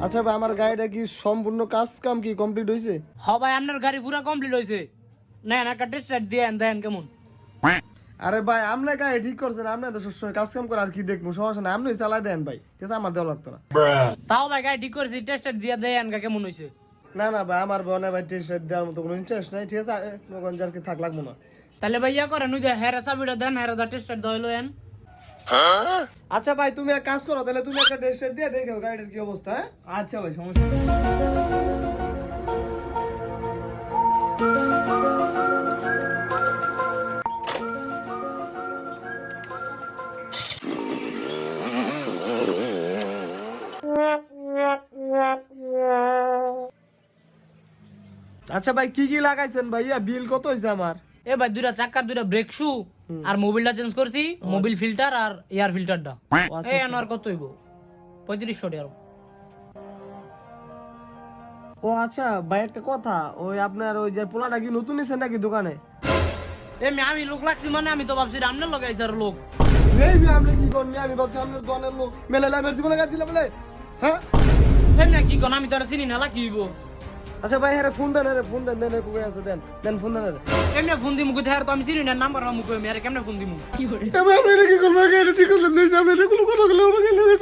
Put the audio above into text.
আচ্ছা ভাই, আমার গাড়িটা কি সম্পূর্ণ কাজ কাম কি কমপ্লিট হয়েছে? হ ভাই, আপনার গাড়ি পুরো কমপ্লিট হয়েছে। নেন একটা টেস্ট রাইড দিয়ে দেন কেমন। আরে ভাই, আপনার গাড়ি ঠিক করছেন, আপনি তো সবসময় কাজ কাম করে আর কি দেখবো, সমস্যা নাই, আপনি চালাই দেন ভাই, ঠিক আছে, আমার দেওয়া লাগতো না। তাও ভাই গাড়ি ঠিক করেছি, টেস্ট রাইড দিয়ে দেন কেমন হয়েছে। না না ভাই, আমার বনে ভাই টেস্ট দেওয়ার মতো কোনো ইন্টারেস্ট নাই, ঠিক আছে, আর কি থাক লাগবো না। তাহলে ভাই ইয়া করেন, ওই যে হেরা চাবিটা দেন, হেরা দা টেস্ট রাইড দেওয়া এন। আচ্ছা ভাই, তুমি এক কাজ করো, তাহলে তুমি একটা টেস্ট দিয়ে দেখো গাড়িটার কি অবস্থা। হ্যাঁ আচ্ছা ভাই, সমস্যা নেই। আচ্ছা ভাই, কি কি লাগাইছেন ভাইয়া? বিল কত হয়েছে আমার? এ ভাই, দুইটা চাক্কার, দুইটা ব্রেক শু আর মোবিলটা চেঞ্জ করছি, মোবিল ফিল্টার আর এয়ার ফিল্টারটা। এই আনোয়ার কত হইব? 3500 টাকা। ও আচ্ছা ভাই, একটা কথা, ওই আপনার ওই যে পোলাটা কি নতুন নিছেন নাকি দোকানে? আমি লোক লাগছি মানে আমি তো ভাবছি রান্নার লগাইছি আর লোক। এই ভাই, আপনি কি করবেন? আমি ভাবছি আপনার দোকানের লোক মেলে লাইমের জীবনে গাড়ি দিলে বলে। হ্যাঁ এমনি কি কোন, আমি তো আর চিনি না, কি হইব। আচ্ছা ভাই, হ্যাঁ ফোন দেন, ফোন দেন, দেন কই আছে, দেন দেন ফোন দেন। এমনি ফোন দিমু কোথায়, আর তো আমি চিনি না, নাম্বার হামু কই আমি আর কেমনে ফোন দিমু। আমি কি করবো? গাড়ি ঠিক করলেন, আমি কোনো কথা বলে আমাকে লেগে